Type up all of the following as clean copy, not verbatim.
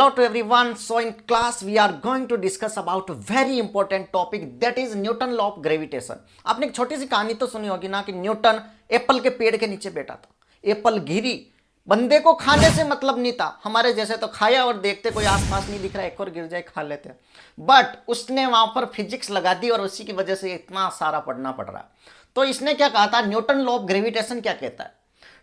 Hello to everyone. So in class we are going to discuss about a very important topic that is Newton law of gravitation. आपने एक छोटी सी कहानी तो सुनी होगी ना कि न्यूटन एप्पल के पेड़ के नीचे बैठा था, एप्पल गिरी, बंदे को खाने से मतलब नहीं था, हमारे जैसे तो खाया और देखते कोई आसपास नहीं दिख रहा, एक और गिर जाए खा लेते हैं, बट उसने वहां पर फिजिक्स लगा दी और उसी की वजह से इतना सारा पढ़ना पड़ रहा है। तो इसने क्या कहा था, न्यूटन लॉ ऑफ ग्रेविटेशन क्या कहता है?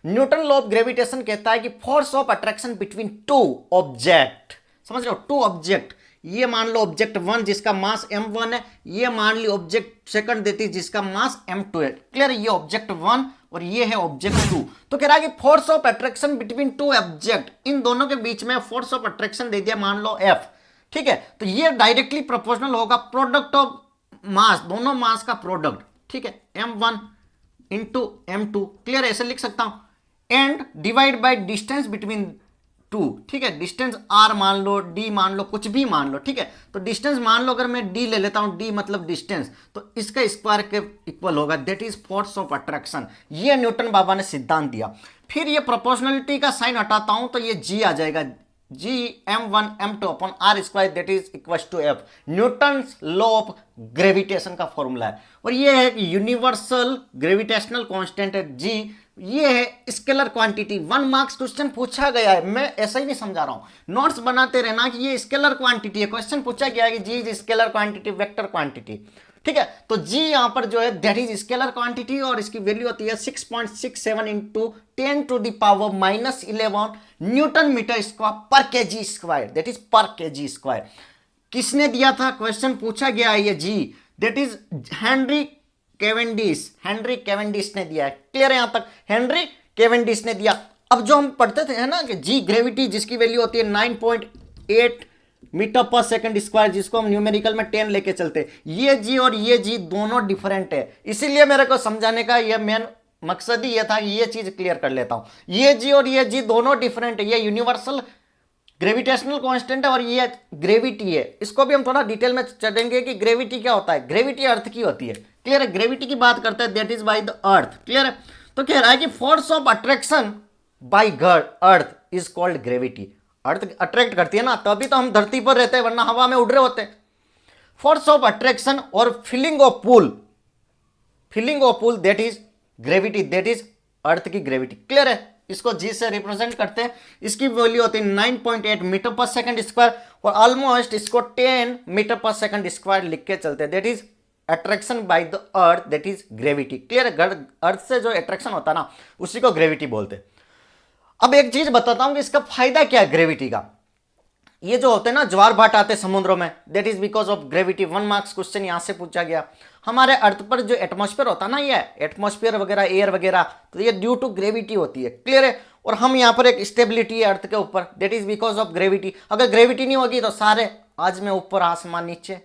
न्यूटन लॉ ऑफ ग्रेविटेशन कहता है कि force of attraction between two object, समझ रहे हो, टू ऑब्जेक्ट, ये मान लो ऑब्जेक्ट वन जिसका मास m1 है, ये मान ली ऑब्जेक्ट सेकंड देती है जिसका मास m2 है, क्लियर? ये ऑब्जेक्ट वन और ये है ऑब्जेक्ट टू। तो कह रहा है कि force of attraction between two object, इन दोनों के बीच में फोर्स ऑफ अट्रैक्शन दे दिया मान लो F, ठीक है? तो ये डायरेक्टली प्रोपोर्शनल होगा प्रोडक्ट ऑफ मास, दोनों मास का प्रोडक्ट, ठीक है, m1 इंटू m2, क्लियर? ऐसे लिख सकता हूं, and divide by distance between two, ठीक है? डिस्टेंस r मान लो, d मान लो, कुछ भी मान लो, ठीक है? तो डिस्टेंस मान लो, अगर मैं d ले लेता हूं, d मतलब डिस्टेंस, तो इसका स्क्वायर के इक्वल होगा, that is force of attraction. ये न्यूटन बाबा ने सिद्धांत दिया। फिर ये प्रोपोर्शनलिटी का साइन हटाता हूं तो ये g आ जाएगा, g m1 m2 upon r square, that is equal to f। Newton law of gravitation का फॉर्मूला है और ये है कि यूनिवर्सल ग्रेविटेशनल कांस्टेंट है g, ये है स्केलर क्वांटिटी। 1 मार्क्स क्वेश्चन पूछा गया है, मैं ऐसा ही नहीं समझा रहा हूं, नोट्स बनाते रहना कि ये स्केलर क्वांटिटी है। क्वेश्चन पूछा गया है कि g is scalar quantity, vector quantity, ठीक है? तो जी यहां पर जो है दैट इज स्केलर क्वांटिटी और इसकी वैल्यू होती है 6.67 into 10 to the power -11 newton metre square per kg square, that is per kg square. किसने दिया था? क्वेश्चन पूछा गया है ये जी, दैट इज हेनरी कैवेंडिश ने दिया है, क्लियर है? यहां तक हेनरी कैवेंडिश ने दिया। अब जो हम पढ़ते थे है ना कि जी ग्रेविटी जिसकी वैल्यू होती है 9.8 मीटर पर सेकंड स्क्वायर, जिसको हम न्यूमेरिकल में 10 लेके चलते, ये जी और ये जी दोनों डिफरेंट है, इसीलिए मेरे को समझाने का ये मेन मकसद ही ये था कि ये चीज क्लियर कर लेता हूं। ये जी और ये जी दोनों डिफरेंट है, ये यूनिवर्सल ग्रेविटेशनल कांस्टेंट है और ये ग्रेविटी है। इसको भी हम थोड़ा डिटेल में चलेंगे कि ग्रेविटी क्या होता है। ग्रेविटी अर्थ की होती है, क्लियर है? ग्रेविटी की बात करते हैं, that is by the earth, clear है? तो कह रहा है कि force of attraction by earth is called gravity. Earth attract करती है ना, तभी तो हम धरती पर रहते हैं, वरना हवा में उड़ रहे होते हैं। फोर्स ऑफ अट्रैक्शन और feeling of pull that is gravity, that is earth की ग्रेविटी, क्लियर है? इसको जी से रिप्रेजेंट करते हैं, इसकी वैल्यू होती है 9.8 मीटर पर सेकंड स्क्वायर और ऑलमोस्ट इसको 10 मीटर पर सेकंड स्क्वायर लिख के चलते हैं, that is attraction bye the earth, that is gravity, clear है? अर्थ से जो अट्रैक्शन होता है ना, उसी को ग्रेविटी बोलते हैं। अब एक चीज बताता हूं कि इसका फायदा क्या है ग्रेविटी का। ये जो होते हैं ना ज्वार भाट आते समुद्रों में, that is because of gravity. 1 marks question यहां से पूछा गया। हमारे अर्थ पर जो एटमॉस्फेयर होता है ना, ये एटमॉस्फेयर वगैरह, एयर वगैरह, तो ये ड्यू टू ग्रेविटी होती है, क्लियर है? और हम यहाँ पर एक स्टेबिलिटी है अर्थ के ऊपर, that is because of gravity. अगर ग्रेविटी नहीं होगी तो सारे आज में ऊपर आसमान नीचे,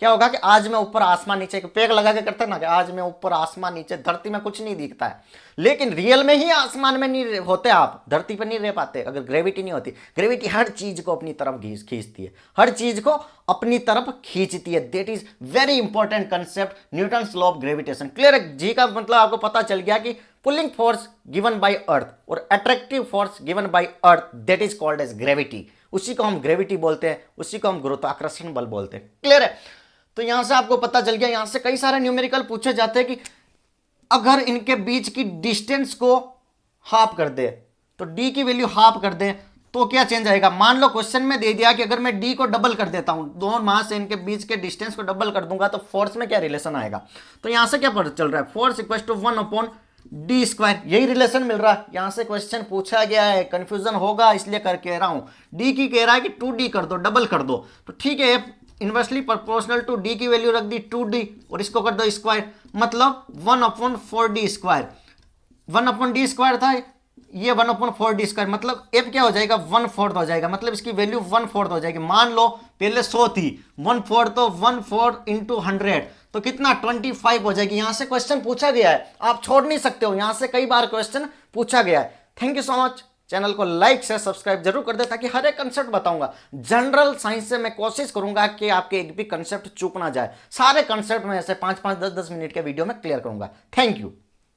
क्या होगा कि आज में ऊपर आसमान नीचे, पेड़ लगा के करते हैं ना कि आज में ऊपर आसमान नीचे, धरती में कुछ नहीं दिखता है, लेकिन रियल में ही आसमान में नहीं होते, आप धरती पर नहीं रह पाते अगर ग्रेविटी नहीं होती। ग्रेविटी हर चीज को अपनी तरफ खींचती है, हर चीज को अपनी तरफ खींचती है, that is very important concept, Newton's law of gravitation, clear है? जी का मतलब आपको पता चल गया कि pulling force given by earth और attractive force given by earth, that is called as gravity. उसी को हम ग्रेविटी बोलते हैं, उसी को हम गुरुत्वाकर्षण बल बोलते हैं, क्लियर है? तो यहां से आपको पता चल गया, यहां से कई सारे न्यूमेरिकल पूछे जाते हैं कि अगर इनके बीच की डिस्टेंस को हाफ कर दे, तो डी की वैल्यू हाफ कर दे तो क्या चेंज आएगा। मान लो क्वेश्चन में दे दिया कि अगर मैं डी को डबल कर देता हूं, दोनों मास से इनके बीच के डिस्टेंस को डबल कर दूंगा, तो फोर्स में क्या रिलेशन आएगा। तो यहां से क्या पता चल रहा है, force equal to 1 upon d square, यही रिलेशन मिल रहा है। यहां से क्वेश्चन पूछा गया है, कंफ्यूजन होगा इसलिए कर कह रहा हूं। डी की कह रहा है कि 2d कर दो, डबल कर दो, तो ठीक है, इनवर्सली प्रोपोर्शनल टू डी की वैल्यू रख दी 2d और इसको कर दो स्क्वायर, मतलब 1/4d स्क्वायर। 1/d स्क्वायर था, ये 1/4d स्क्वायर, मतलब f क्या हो जाएगा, 1/4 हो जाएगा, मतलब इसकी वैल्यू 1/4 हो जाएगी। मान लो पहले 100 थी, 1/4 तो 1/4 इंटू 100 तो कितना 25 हो जाएगी। यहां से क्वेश्चन पूछा गया है, आप छोड़ नहीं सकते हो, यहां से कई बार क्वेश्चन पूछा गया है। Thank you so much. Channel को लाइक से सब्सक्राइब जरूर कर दे ताकि हर एक कंसेप्ट बताऊंगा। जनरल साइंस से मैं कोशिश करूंगा कि आपके एक भी कंसेप्ट चूक ना जाए। सारे कंसेप्ट में ऐसे 5-5, 10-10 मिनट के वीडियो में क्लियर करूंगा। Thank you.